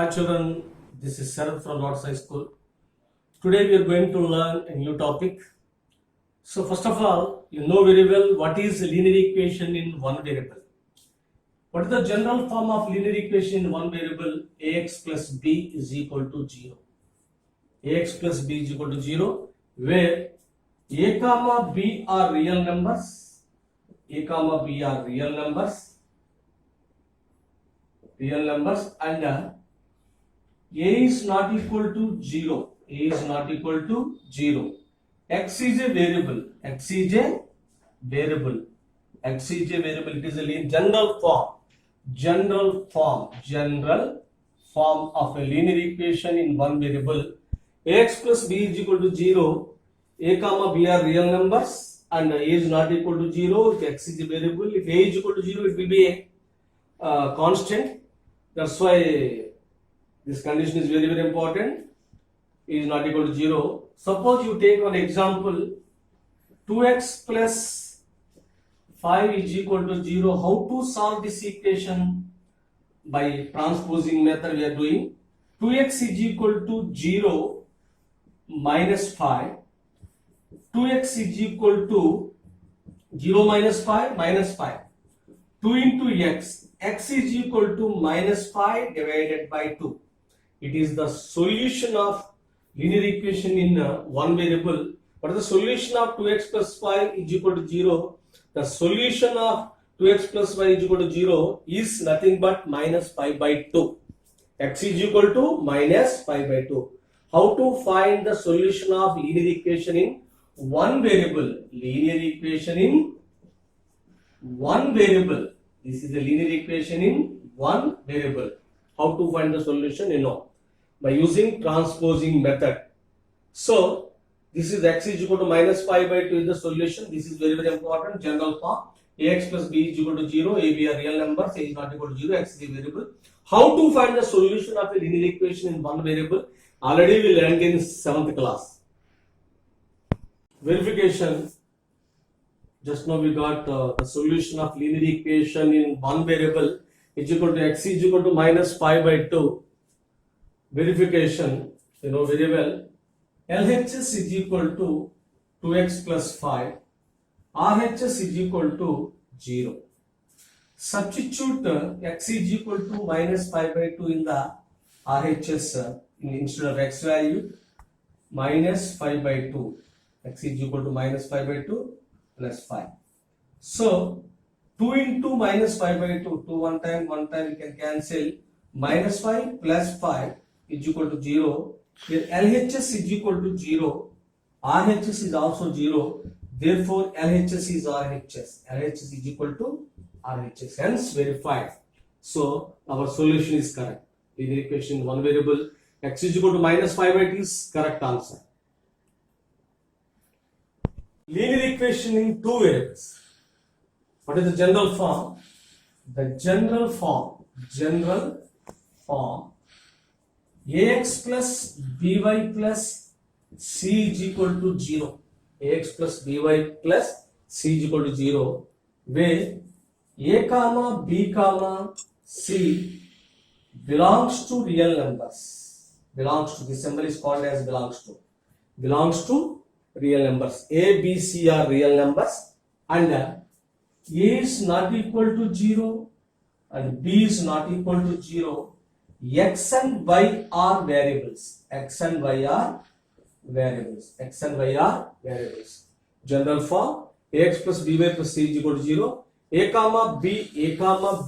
Hi children, this is Sarath from Lord's High School. Today we are going to learn a new topic. So first of all, you know very well what is linear equation in one variable. What is the general form of linear equation in one variable? Ax plus b is equal to 0. Ax plus b is equal to 0, where a comma b are real numbers. A comma b are real numbers, and a is not equal to 0. A is not equal to 0. X is a variable. X is a variable. X is a variable. It is a general form. General form of a linear equation in one variable. Ax plus b is equal to 0. A comma b are real numbers and a is not equal to 0. If x is a variable, if a is equal to 0, it will be a constant. That's why this condition is very, very important. A is not equal to 0. Suppose you take one example, 2x plus 5 is equal to 0. How to solve this equation? By transposing method we are doing. 2x is equal to 0 minus 5. 2x is equal to 0 minus 5 minus 5. 2 into x. X is equal to minus 5 divided by 2. It is the solution of linear equation in one variable. What is the solution of 2x plus 5 is equal to 0? The solution of 2x plus 5 is equal to 0 is nothing but minus 5 by 2. X is equal to minus 5 by 2. How to find the solution of linear equation in one variable? Linear equation in one variable. This is the linear equation in one variable. How to find the solution? You know, by using transposing method. So this is x is equal to minus 5 by 2 is the solution. This is very, very important. General form. Ax plus b is equal to 0. A, b are real numbers. A is not equal to 0. X is a variable. How to find the solution of a linear equation in one variable? Already we learned in 7th class. Verification. Just now we got the solution of linear equation in one variable is equal to x is equal to minus 5 by 2. Verification, you know very well. LHS is equal to 2x plus 5. RHS is equal to 0. Substitute x is equal to minus 5 by 2 in the RHS instead of x value minus 5 by 2. X is equal to minus 5 by 2 plus 5. So 2 into minus 5 by 2, 2 one time you can cancel. Minus 5 plus 5 is equal to 0. Here LHS is equal to 0. RHS is also 0. Therefore LHS is RHS. LHS is equal to RHS. Hence verified. So our solution is correct. Linear equation in one variable. X is equal to minus 5 by 2 is correct answer. Linear equation in two variables. What is the general form? The general form ax plus by plus c is equal to 0. Ax plus by plus c is equal to 0, where a comma b comma c belongs to real numbers. Belongs to, this symbol is called as belongs to real numbers. A, B, C are real numbers, and A is not equal to 0 and B is not equal to 0. X and Y are variables. X and Y are variables. General form ax plus by plus c is equal to 0. A comma b comma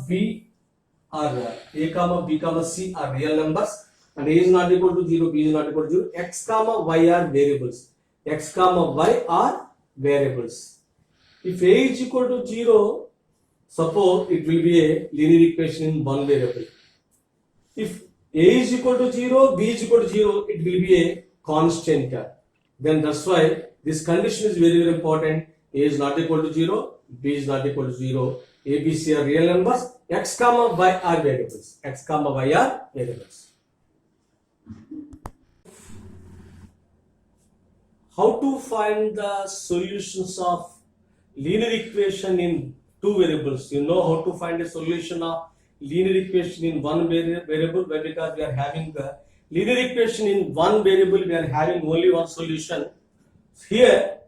c are real numbers, and A is not equal to 0, B is not equal to 0. X comma Y are variables. X comma Y are variables. If A is equal to 0, suppose it will be a linear equation in one variable. If A is equal to 0, B is equal to 0, it will be a constant. Then that's why this condition is very, very important. A is not equal to 0, B is not equal to 0. A, B, C are real numbers. X comma Y are variables. How to find the solutions of linear equation in two variables? You know how to find a solution of linear equation in one variable, why? Because we are having the linear equation in one variable, we are having only one solution. Here,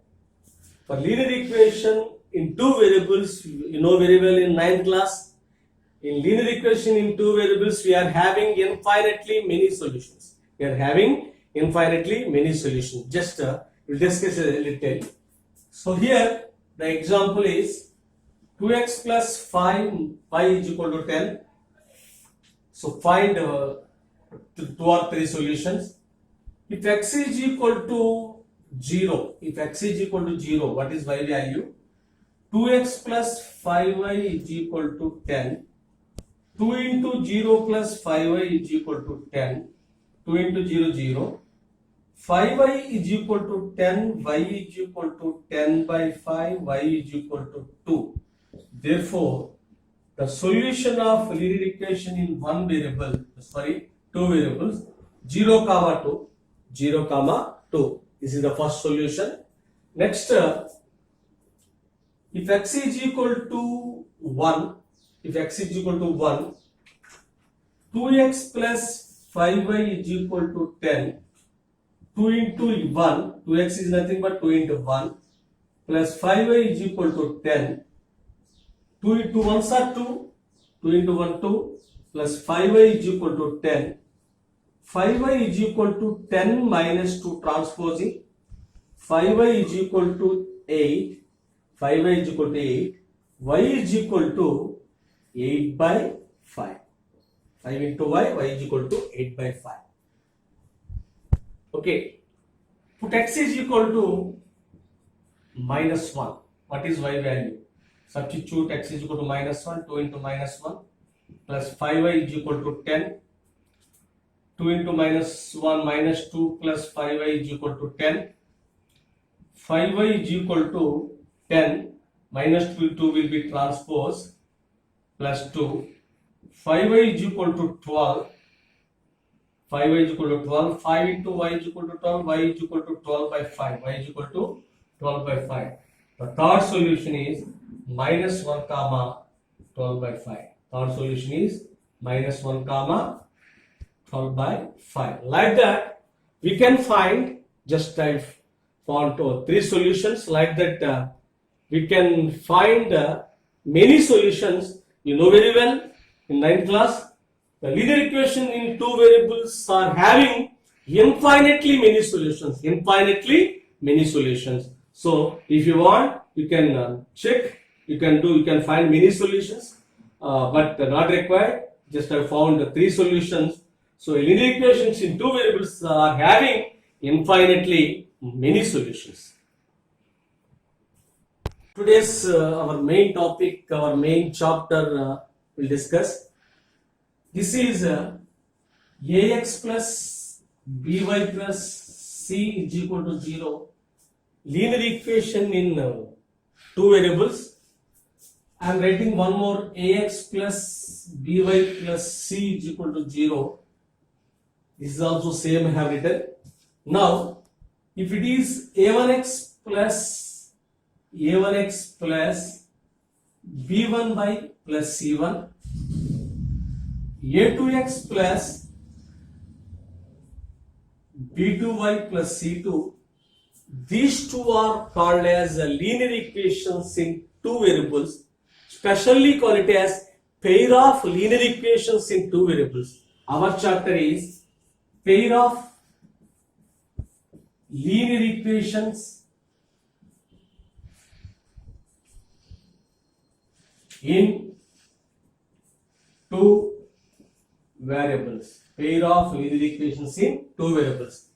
for linear equation in two variables, you know very well in 9th class, in linear equation in two variables, we are having infinitely many solutions. We are having infinitely many solutions. Just we'll discuss a little. So here, the example is 2x plus 5y is equal to 10. So find two or three solutions. If x is equal to 0, if x is equal to 0, what is y value? 2x plus 5y is equal to 10. 2 into 0 plus 5y is equal to 10. 2 into 0, 0. 5y is equal to 10, y is equal to 10 by 5, y is equal to 2. Therefore, the solution of linear equation in one variable, two variables, 0 comma 2, 0 comma 2. This is the first solution. Next, if x is equal to 1, if x is equal to 1, 2x plus 5y is equal to 10. 2 into 1, 2x is nothing but 2 into 1, plus 5y is equal to 10. 2 into 1s are 2, 2 into 1, 2, plus 5y is equal to 10. 5y is equal to 10 minus 2 transposing. 5y is equal to 8. 5y is equal to 8. Y is equal to 8 by 5. 5 into y is equal to 8 by 5. Okay. Put x is equal to minus 1. What is y value? Substitute x is equal to minus 1. 2 into minus 1 plus 5y is equal to 10. 2 into minus 1 minus 2 plus 5y is equal to 10. 5y is equal to 10. Minus 2 will be transposed plus 2. 5y is equal to 12. 5y is equal to 12. 5 into y is equal to 12. Y is equal to 12 by 5. Y is equal to 12 by 5. The third solution is minus 1 comma 12 by 5. Third solution is minus 1 comma 12 by 5. Like that, we can find, just I found three solutions. Like that, we can find many solutions. You know very well in 9th class, the linear equation in two variables are having infinitely many solutions. Infinitely many solutions. So if you want, you can check. You can find many solutions, but not required. Just I found three solutions. So linear equations in two variables are having infinitely many solutions. Today's our main topic, our main chapter we'll discuss. This is ax plus by plus c is equal to 0. Linear equation in two variables. I am writing one more, ax plus by plus c is equal to 0. This is also same I have written. Now, if it is a1x plus b1y plus c1, a2x plus b2y plus c2, these two are called as linear equations in two variables, specially called it as pair of linear equations in two variables. Our chapter is pair of linear equations in two variables. Pair of linear equations in two variables.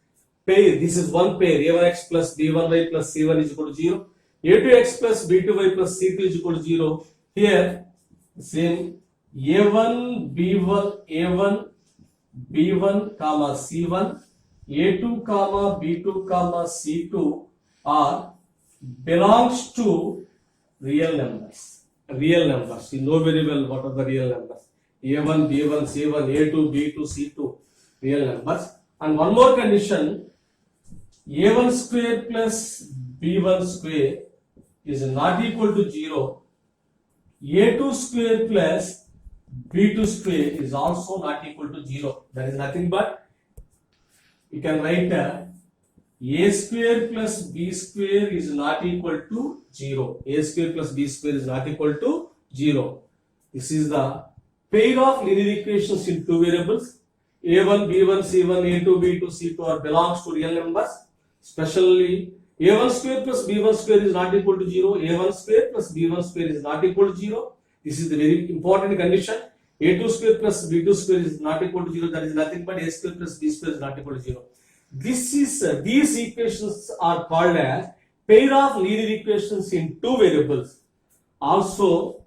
Pair, this is one pair, a1x plus b1y plus c1 is equal to 0. a2x plus b2y plus c2 is equal to 0. Here, same a1 b1 comma c1, a2 comma b2 comma c2 are belongs to real numbers. Real numbers. You know very well what are the real numbers. a1, b1, c1, a2, b2, c2, real numbers. And one more condition, a1 square plus b1 square is not equal to 0. a2 square plus b2 square is also not equal to 0. That is nothing but you can write a square plus b square is not equal to 0. A square plus b square is not equal to 0. This is the pair of linear equations in two variables. A1, B1, C1, A2, B2, C2 are belongs to real numbers. Especially A1 square plus B1 square is not equal to 0. A1 square plus B1 square is not equal to 0. This is the very important condition. A2 square plus B2 square is not equal to 0. That is nothing but A square plus B square is not equal to 0. This is these equations are called as pair of linear equations in two variables. Also,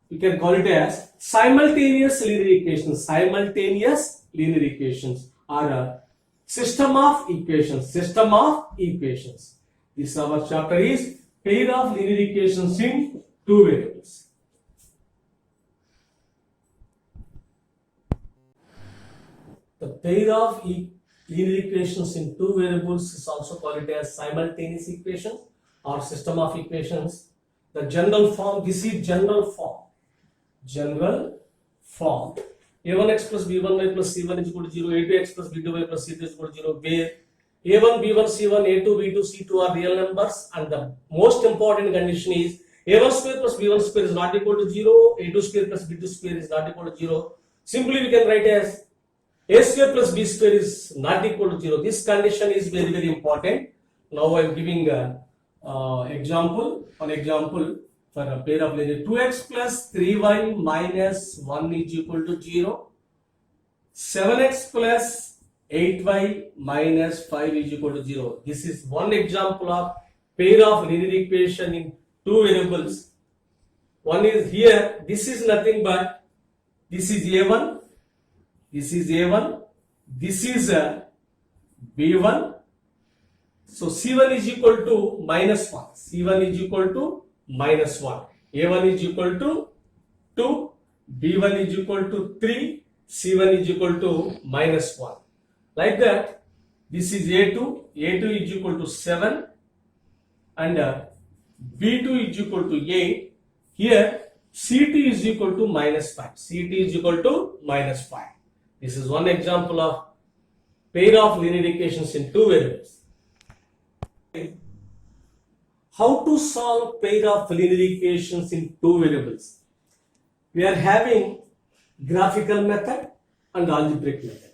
you can call it as simultaneous linear equations. Simultaneous linear equations are a system of equations. System of equations. This our chapter is pair of linear equations in two variables. The pair of linear equations in two variables is also called as simultaneous equations or system of equations. The general form, this is general form. General form. A1x plus B1y plus C1 is equal to 0. A2x plus B2y plus C2 is equal to 0. Where A1, B1, C1, A2, B2, C2 are real numbers, and the most important condition is A1 square plus B1 square is not equal to 0. A2 square plus B2 square is not equal to 0. Simply we can write as A square plus B square is not equal to 0. This condition is very, very important. Now I am giving an example. An example for a pair of linear 2x plus 3y minus 1 is equal to 0. 7x plus 8y minus 5 is equal to 0. This is one example of pair of linear equation in two variables. One is here, this is nothing but this is A1. This is A1, this is B1. So C1 is equal to minus 1. C1 is equal to minus 1. A1 is equal to 2. B1 is equal to 3. C1 is equal to minus 1. Like that, this is A2. A2 is equal to 7. And B2 is equal to 8. Here, C2 is equal to minus 5. C2 is equal to minus 5. This is one example of pair of linear equations in two variables. How to solve pair of linear equations in two variables? We are having graphical method and algebraic method.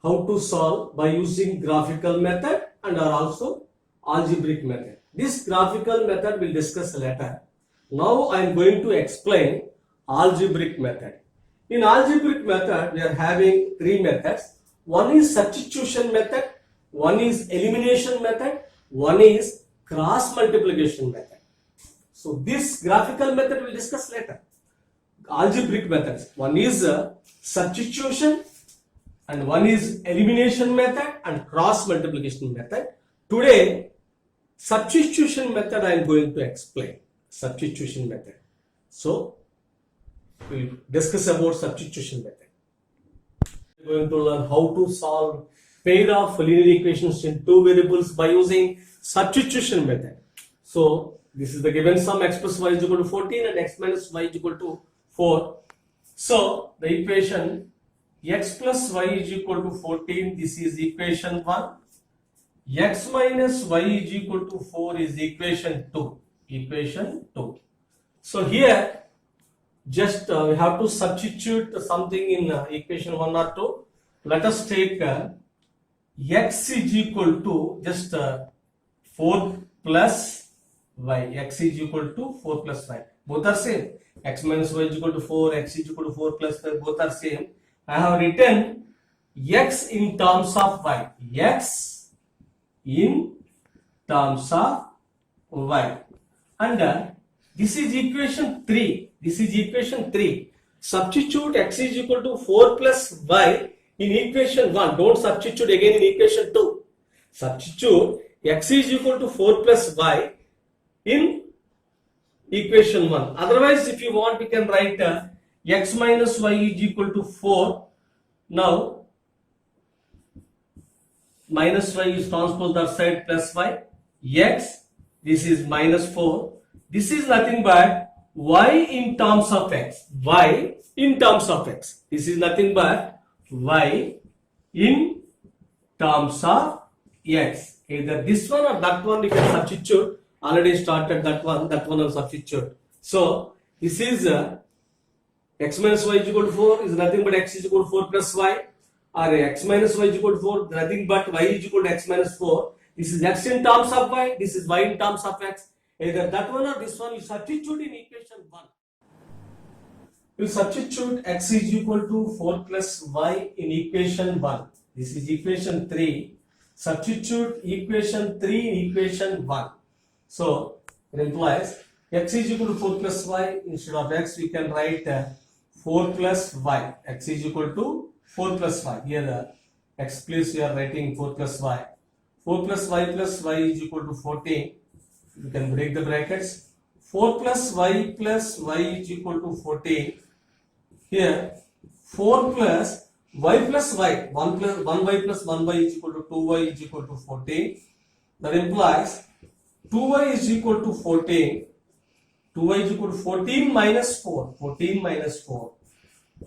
How to solve by using graphical method and also algebraic method. This graphical method we'll discuss later. Now I am going to explain algebraic method. In algebraic method, we are having three methods. One is substitution method, one is elimination method, one is cross multiplication method. So this graphical method we will discuss later. Algebraic methods. One is substitution and one is elimination method and cross multiplication method. Today, substitution method I am going to explain. Substitution method. So, we will discuss about substitution method. We are going to learn how to solve pair of linear equations in two variables by using substitution method. So, this is the given sum x plus y is equal to 14 and x minus y is equal to 4. So, the equation x plus y is equal to 14, this is equation 1. X minus y is equal to 4 is equation 2. Equation 2. So, here just we have to substitute something in equation 1 or 2. Let us take x is equal to just 4 plus y. X is equal to 4 plus y. Both are same. X minus y is equal to 4. X is equal to 4 plus y. Both are same. I have written x in terms of y. X in terms of y. And this is equation 3. This is equation 3. Substitute x is equal to 4 plus y in equation 1. Don't substitute again in equation 2. Substitute x is equal to 4 plus y in equation 1. Otherwise, if you want, we can write x minus y is equal to 4. Now, minus y is transposed that side plus y. X, this is minus 4. This is nothing but y in terms of x. Y in terms of x. This is nothing but y in terms of x. Either this one or that one you can substitute. Already started that one will substitute. So this is x minus y is equal to 4 is nothing but x is equal to 4 plus y, or x minus y is equal to 4 nothing but y is equal to x minus 4. This is x in terms of y, this is y in terms of x. Either that one or this one you substitute in equation 1. You substitute x is equal to 4 plus y in equation 1. This is equation 3. Substitute equation 3 in equation 1. So it implies x is equal to 4 plus y. Instead of x we can write 4 plus y. X is equal to 4 plus y. Here x place we are writing 4 plus y. 4 plus y is equal to 14. You can break the brackets. 4 plus y is equal to 14. Here 4 plus y plus y, 1 plus 1y plus 1y is equal to 2y is equal to 14. That implies 2y is equal to 14. 2y is equal to 14 minus 4. 14 minus 4.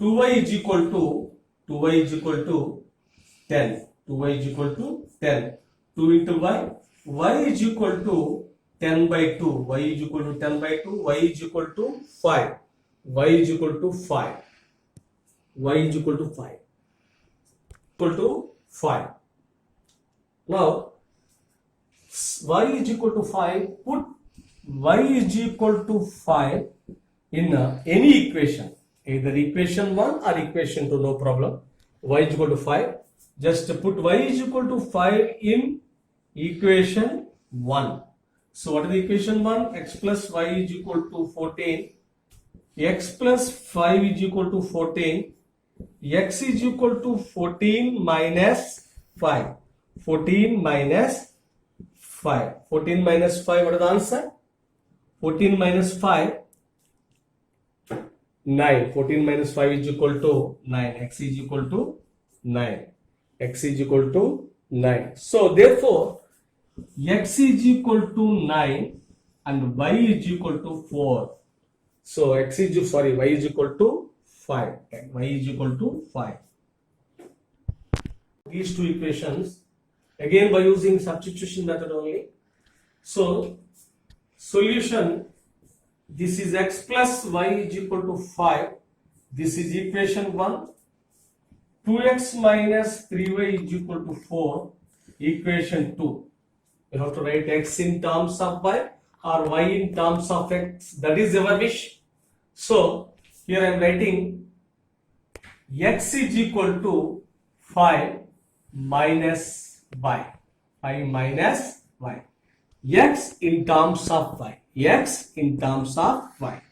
2y is equal to 10. 2y is equal to 10. 2 into y. Y is equal to 10 by 2. Y is equal to 10 by 2. Y is equal to 5. Y is equal to 5. Y is equal to 5. Equal to 5. Now, y is equal to 5. Put y is equal to 5 in any equation. Either equation 1 or equation 2, no problem. Y is equal to 5. Just put y is equal to 5 in equation 1. So what is the equation 1? X plus y is equal to 14. X plus 5 is equal to 14. X is equal to 14 minus 5. 14 minus 5. 14 minus 5, what is the answer? 14 minus 5, 9. 14 minus 5 is equal to 9. X is equal to 9. X is equal to 9. So therefore, x is equal to 9 and y is equal to 4. So y is equal to 5. Y is equal to 5. These two equations again by using substitution method only. So solution, this is x plus y is equal to 5. This is equation 1. 2x minus 3y is equal to 4. Equation 2. You have to write x in terms of y or y in terms of x. That is our wish. So here I am writing x is equal to 5 minus y. 5 minus y. X in terms of y. X in terms of y.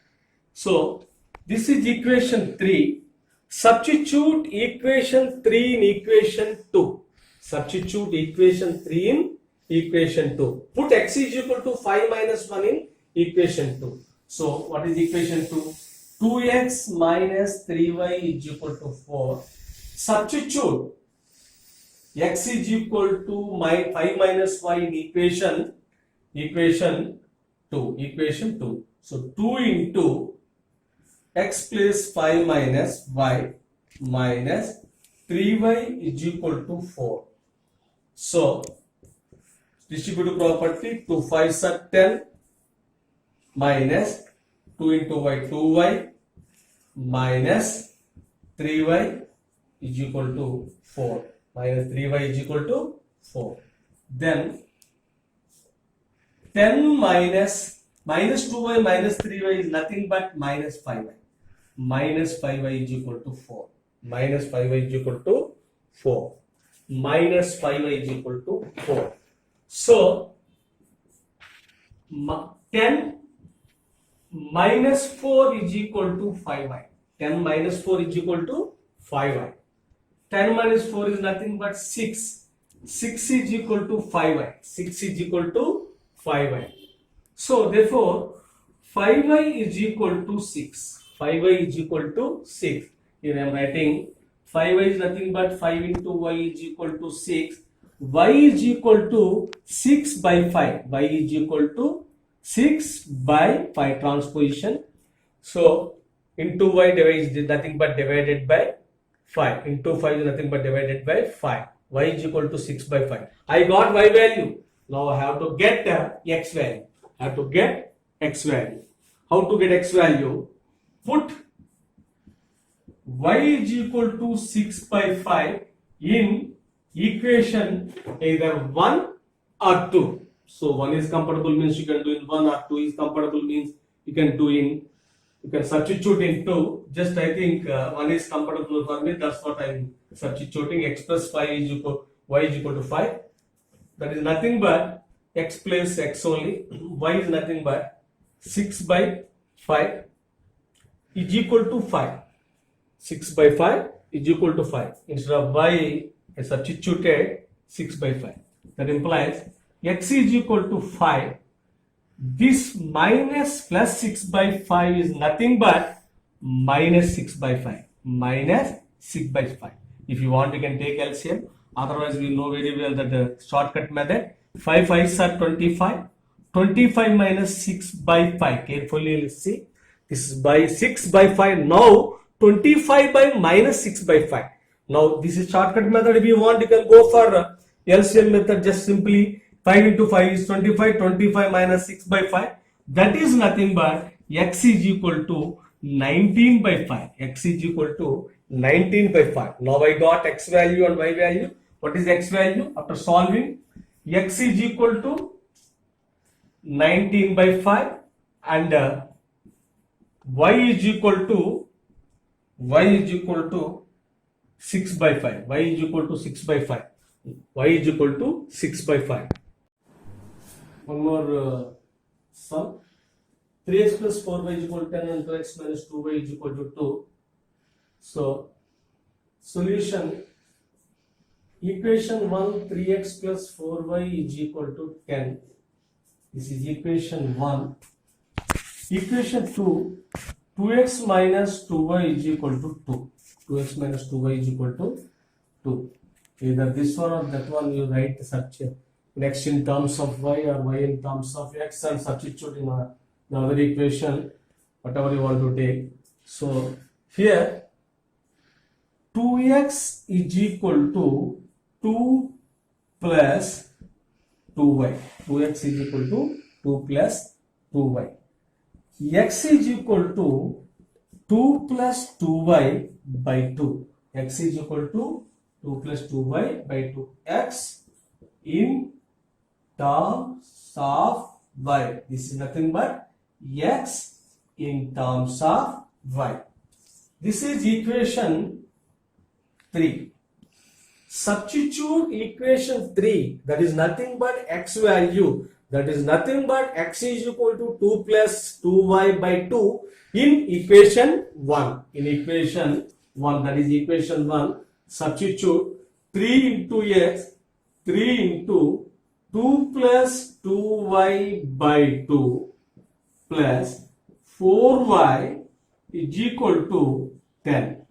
So this is equation 3. Substitute equation 3 in equation 2. Substitute equation 3 in equation 2. Put x is equal to 5 minus 1 in equation 2. So what is equation 2? 2x minus 3y is equal to 4. Substitute x is equal to 5 minus y in equation 2. So 2 into x plus 5 minus y minus 3y is equal to 4. So distributive property, 2 5s are 10 minus 2 into y 2y minus 3y is equal to 4. Minus 3y is equal to 4. Then 10 minus 2y minus 3y is nothing but minus 5y. Minus 5y is equal to 4. Minus 5y is equal to 4. Minus 5y is equal to 4. So 10 minus 4 is equal to 5y. 10 minus 4 is equal to 5y. 10 minus 4 is nothing but 6. 6 is equal to 5y. 6 is equal to 5y. So therefore 5y is equal to 6. 5y is equal to 6. Here I am writing 5y is nothing but 5 into y is equal to 6. Y is equal to 6 by 5. Y is equal to 6 by 5 transposition. So into y is nothing but divided by 5. Into 5 is nothing but divided by 5. Y is equal to 6 by 5. I got y value. Now I have to get x value. I have to get x value. How to get x value? Put y is equal to 6 by 5 in equation either 1 or 2. So 1 is comfortable means you can do in 1, or 2 is comfortable means you can do in, you can substitute in 2. Just I think 1 is comfortable for me, that's what I'm substituting. X plus 5 is equal, y is equal to 5. That is nothing but x plus x only. Y is nothing but 6 by 5 is equal to 5. 6 by 5 is equal to 5. Instead of y, I substituted 6 by 5. That implies x is equal to 5. This minus plus 6 by 5 is nothing but minus 6 by 5. Minus 6 by 5. If you want, you can take LCM. Otherwise, we know very well that the shortcut method. 5 5s are 25. 25 minus 6 by 5. Carefully, let's see. This is by 6 by 5. Now, 25 by minus 6 by 5. Now, this is shortcut method. If you want, you can go for LCM method. Just simply 5 into 5 is 25. 25 minus 6 by 5. That is nothing but x is equal to 19 by 5. X is equal to 19 by 5. Now, I got x value and y value. What is x value? After solving, x is equal to 19 by 5 and y is equal to 6 by 5. Y is equal to 6 by 5. Y is equal to 6 by 5. One more sum. 3x plus 4y is equal to 10 and 2x minus 2y is equal to 2. So, solution, equation 1, 3x plus 4y is equal to 10. This is equation 1. Equation 2, 2x minus 2y is equal to 2. 2x minus 2y is equal to 2. Either this one or that one you write such x in terms of y or y in terms of x and substitute in the other equation, whatever you want to take. So here 2x is equal to 2 plus 2y. 2x is equal to 2 plus 2y. X is equal to 2 plus 2y by 2. X is equal to 2 plus 2y by 2. X in terms of y. This is nothing but x in terms of y. This is equation 3. Substitute equation 3, that is nothing but x value, that is nothing but x is equal to 2 plus 2y by 2 in equation 1. In equation 1, that is equation 1, substitute 3 into x, 3 into 2 plus 2y by 2 plus 4y is equal to 10.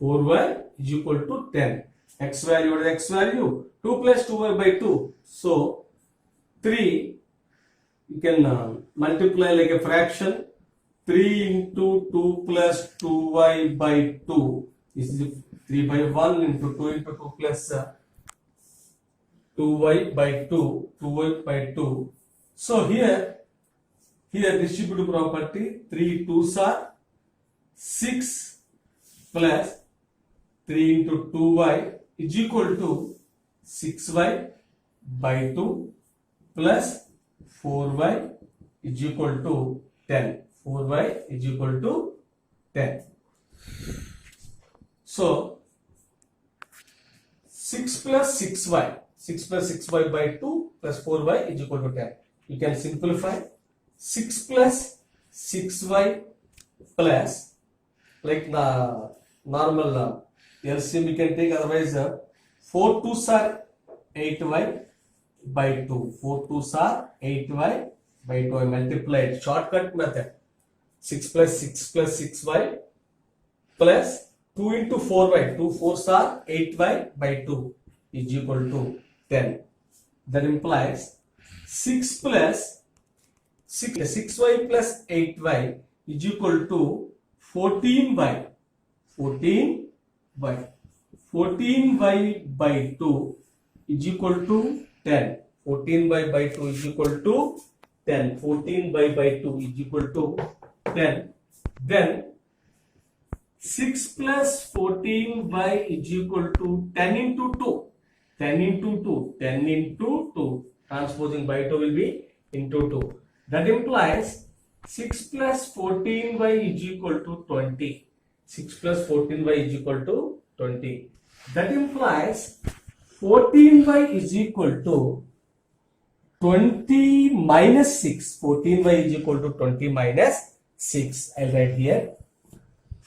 4y is equal to 10. X value, what is x value? 2 plus 2y by 2. So, 3, you can multiply like a fraction. 3 into 2 plus 2y by 2. This is 3 by 1 into 2 into 2 plus 2y by 2. 2y by 2. So, here distributive property, 3 2s are 6 plus 3 into 2y is equal to 6y by 2 plus 4y is equal to 10. 4y is equal to 10. So, 6 plus 6y. 6 plus 6y by 2 plus 4y is equal to 10. You can simplify. 6 plus 6y plus, like the normal LCM you can take, otherwise 4 2s are 8y by 2. 4 2s are 8y by 2. I multiplied. Shortcut method. 6 plus 6y plus 2 into 4y. 2 4s are 8y by 2 is equal to 10. That implies 6y plus 8y is equal to 14y by 2 is equal to 10. 14y by 2 is equal to 10. 14y by 2 is equal to 10. Then 6 plus 14y is equal to 10 into 2. 10 into 2. 10 into 2. Transposing by 2 will be into 2. That implies 6 plus 14y is equal to 20. 6 plus 14y is equal to 20. That implies 14y is equal to 20 minus 6. 14y is equal to 20 minus 6. I'll write here.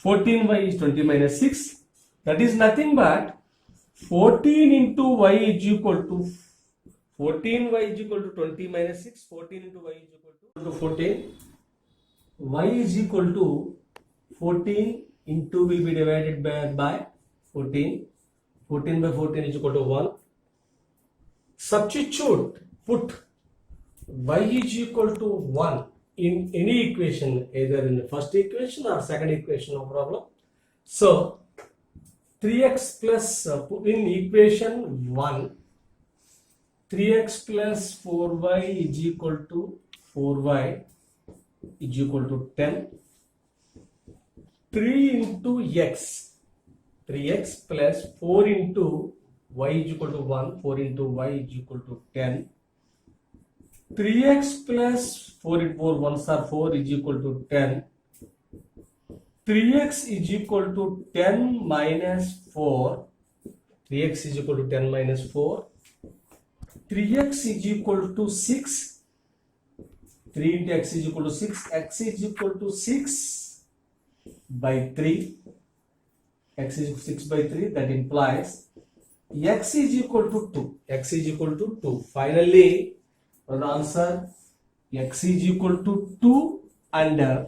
14y is 20 minus 6. That is nothing but 14 into y is equal to 14y is equal to 20 minus 6. 14 into y is equal to 14. Y is equal to 14 into will be divided by 14. 14 by 14 is equal to 1. Substitute, put y is equal to 1 in any equation, either in the first equation or second equation, no problem. So 3x plus in equation 1, 3x plus 4y is equal to 4y is equal to 10. 3 into x, 3x plus 4 into y is equal to 1, 4 into y is equal to 10. 3x plus 4 into 4, 1s are 4 is equal to 10. 3x is equal to 10 minus 4. 3x is equal to 10 minus 4. 3x is equal to 6. 3 into x is equal to 6. X is equal to 6 by 3. X is 6 by 3. That implies x is equal to 2. X is equal to 2. Finally, the answer x is equal to 2 and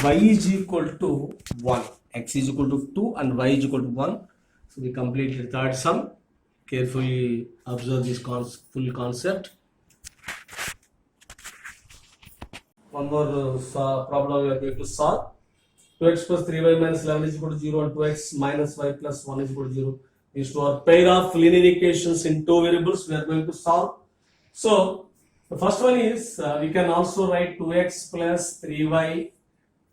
y is equal to 1. X is equal to 2 and y is equal to 1. So we completed the third sum. Carefully observe this full concept. One more problem we are going to solve. 2x plus 3y minus 11 is equal to 0 and 2x minus y plus 1 is equal to 0. These two are pair of linear equations in two variables we are going to solve. So the first one is we can also write 2x plus 3y.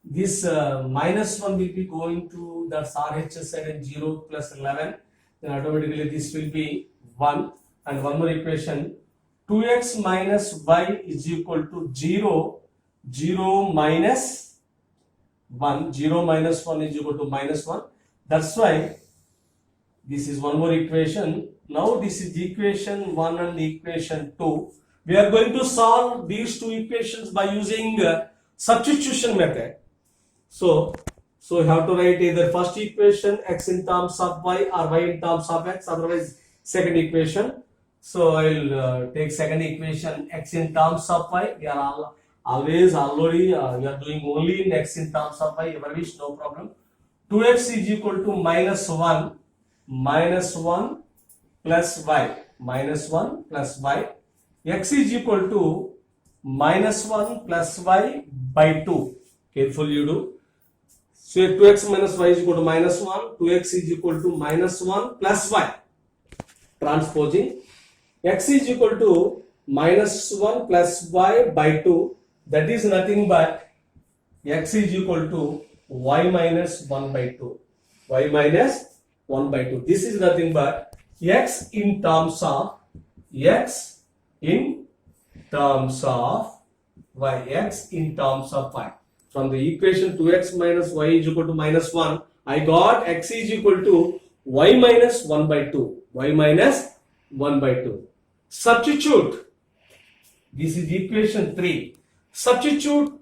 This minus 1 will be going to the RHS side and 0 plus 11. Then automatically this will be 1. And one more equation, 2x minus y is equal to 0. 0 minus 1. 0 minus 1 is equal to minus 1. That's why this is one more equation. Now this is equation 1 and equation 2. We are going to solve these two equations by using substitution method. So you have to write either first equation x in terms of y or y in terms of x, otherwise second equation. So I will take second equation x in terms of y. We are already we are doing only in x in terms of y, ever wish, no problem. 2x is equal to minus 1 plus y, minus 1 plus y. X is equal to minus 1 plus y by 2. Careful you do. So 2x minus y is equal to minus 1. 2x is equal to minus 1 plus y. Transposing. X is equal to minus 1 plus y by 2. That is nothing but x is equal to y minus 1 by 2. Y minus 1 by 2. This is nothing but x in terms of x in terms of y. X in terms of y. From the equation 2x minus y is equal to minus 1, I got x is equal to y minus 1 by 2. Y minus 1 by 2. Substitute. This is equation 3. Substitute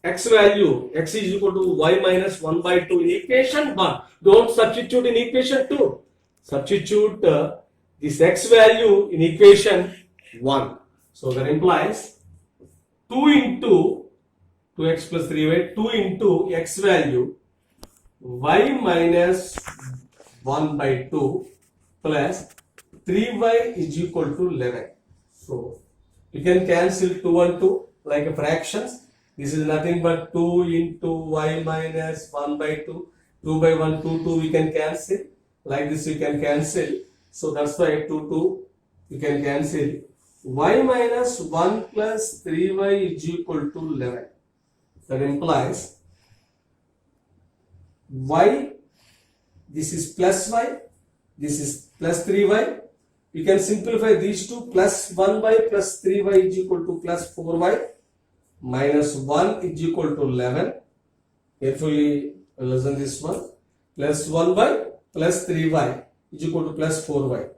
x value. X is equal to y minus 1 by 2 in equation 1. Don't substitute in equation 2. Substitute this x value in equation 1. So that implies 2 into 2x plus 3y, 2 into x value y minus 1 by 2 plus 3y is equal to 11. So you can cancel 2 and 2 like fractions. This is nothing but 2 into y minus 1 by 2. 2 by 1, 2, 2 we can cancel. Like this you can cancel. So that's why 2, 2 you can cancel. Y minus 1 plus 3y is equal to 11. That implies y, this is plus y, this is plus 3y. You can simplify these two. Plus 1y plus 3y is equal to plus 4y. Minus 1 is equal to 11. Carefully listen this one. Plus 1y plus 3y is equal to plus 4y.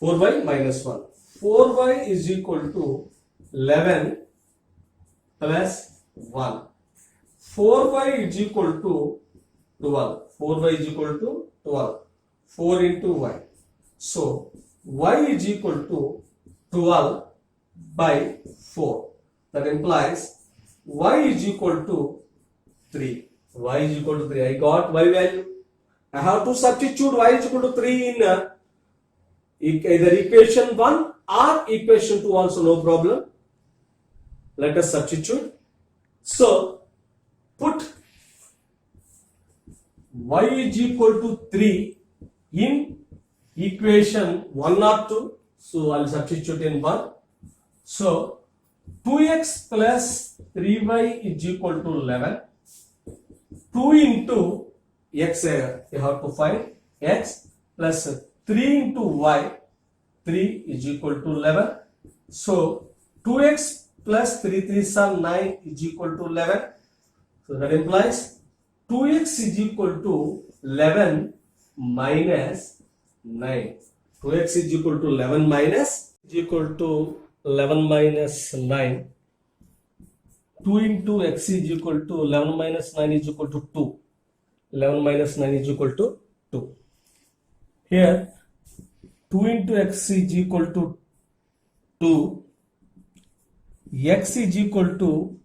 4y minus 1. 4y is equal to 11 plus 1. 4y is equal to 12. 4y is equal to 12. 4 into y. So, y is equal to 12 by 4. That implies y is equal to 3. Y is equal to 3. I got y value. I have to substitute y is equal to 3 in either equation 1 or equation 2 also, no problem. Let us substitute. So, put y is equal to 3 in equation 1 or 2. So, I will substitute in 1. So, 2x plus 3y is equal to 11. 2 into x, you have to find x plus 3 into y, 3 is equal to 11. So, 2x plus 3 3s are 9 is equal to 11. So, that implies 2x is equal to 11 minus 9. 2x is equal to 11 minus is equal to 11 minus 9. 2 into x is equal to 11 minus 9 is equal to 2. 11 minus 9 is equal to 2. Here 2 into x is equal to 2. X is equal to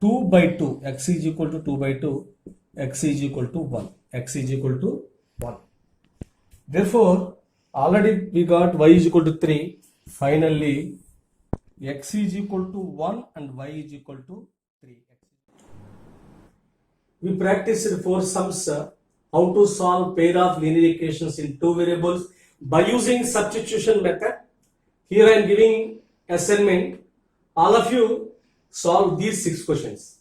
2 by 2. X is equal to 2 by 2. X is equal to 1. X is equal to 1. Therefore, already we got y is equal to 3. Finally, x is equal to 1 and y is equal to 3. We practiced 4 sums, how to solve pair of linear equations in 2 variables by using substitution method. Here I am giving assignment. All of you solve these 6 questions.